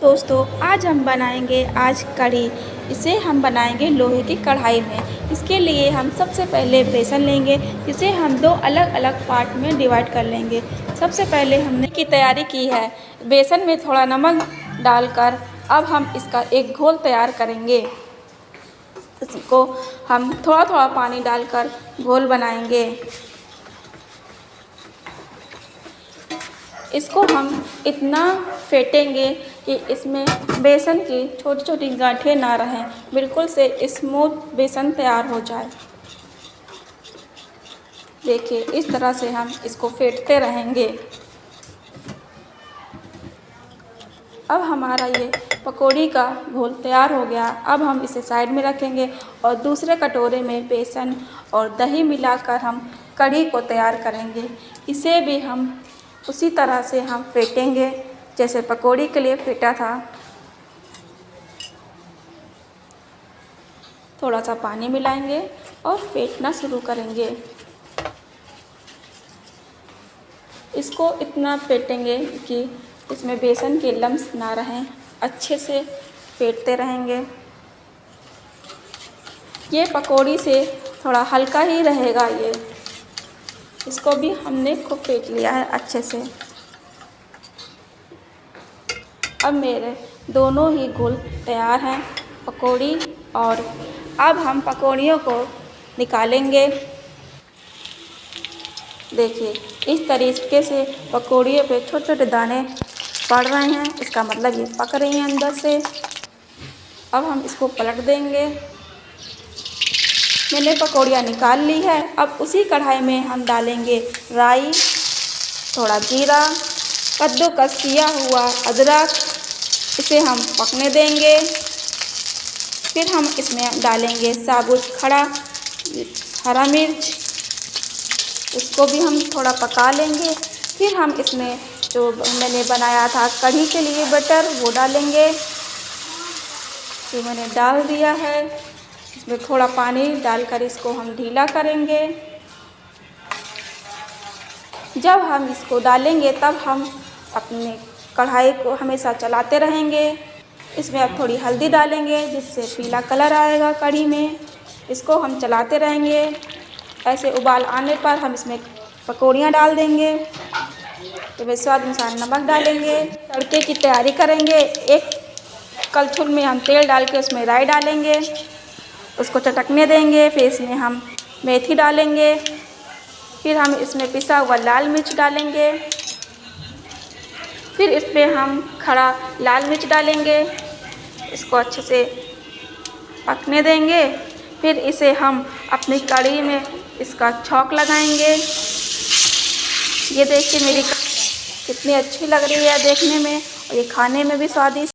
दोस्तों आज हम बनाएंगे कढ़ी। इसे हम बनाएंगे लोहे की कढ़ाई में। इसके लिए हम सबसे पहले बेसन लेंगे, जिसे हम दो अलग अलग पार्ट में डिवाइड कर लेंगे। सबसे पहले हमने की तैयारी की है। बेसन में थोड़ा नमक डालकर अब हम इसका एक घोल तैयार करेंगे। इसको हम थोड़ा थोड़ा पानी डालकर घोल बनाएंगे। इसको हम इतना फेंटेंगे कि इसमें बेसन की छोटी छोटी गांठें ना रहें, बिल्कुल से स्मूथ बेसन तैयार हो जाए। देखिए इस तरह से हम इसको फेंटते रहेंगे। अब हमारा ये पकौड़ी का घोल तैयार हो गया। अब हम इसे साइड में रखेंगे और दूसरे कटोरे में बेसन और दही मिलाकर हम कढ़ी को तैयार करेंगे। इसे भी हम उसी तरह से हम फेंटेंगे जैसे पकौड़ी के लिए फेंटा था। थोड़ा सा पानी मिलाएंगे और फेंटना शुरू करेंगे। इसको इतना फेंटेंगे कि इसमें बेसन के लम्स ना रहें। अच्छे से फेंटते रहेंगे। ये पकौड़ी से थोड़ा हल्का ही रहेगा ये। इसको भी हमने खूब फेंट लिया है अच्छे से। अब मेरे दोनों ही घोल तैयार हैं, पकौड़ी और। अब हम पकौड़ियों को निकालेंगे। देखिए इस तरीके से पकौड़ियों पे छोटे छोटे दाने पड़ रहे हैं, इसका मतलब ये पक रही हैं अंदर से। अब हम इसको पलट देंगे। मैंने पकौड़ियाँ निकाल ली है। अब उसी कढ़ाई में हम डालेंगे राई, थोड़ा जीरा, कद्दूकस किया हुआ अदरक। इसे हम पकने देंगे। फिर हम इसमें डालेंगे साबुत खड़ा हरा मिर्च। इसको भी हम थोड़ा पका लेंगे। फिर हम इसमें जो मैंने बनाया था कढ़ी के लिए बटर, वो डालेंगे। तो मैंने डाल दिया है। इसमें थोड़ा पानी डालकर इसको हम ढीला करेंगे। जब हम इसको डालेंगे तब हम अपने कढ़ाई को हमेशा चलाते रहेंगे। इसमें अब थोड़ी हल्दी डालेंगे जिससे पीला कलर आएगा कढ़ी में। इसको हम चलाते रहेंगे। ऐसे उबाल आने पर हम इसमें पकौड़ियाँ डाल देंगे। तो स्वाद अनुसार नमक डालेंगे। तड़के की तैयारी करेंगे। एक कलछुल में हम तेल डाल के उसमें राई डालेंगे, उसको चटकने देंगे। फिर इसमें हम मेथी डालेंगे। फिर हम इसमें पिसा हुआ लाल मिर्च डालेंगे। फिर इसमें हम खड़ा लाल मिर्च डालेंगे। इसको अच्छे से पकने देंगे। फिर इसे हम अपनी कढ़ी में इसका छौंक लगाएंगे। ये देखिए मेरी कितनी अच्छी लग रही है देखने में, और ये खाने में भी स्वादिष्ट।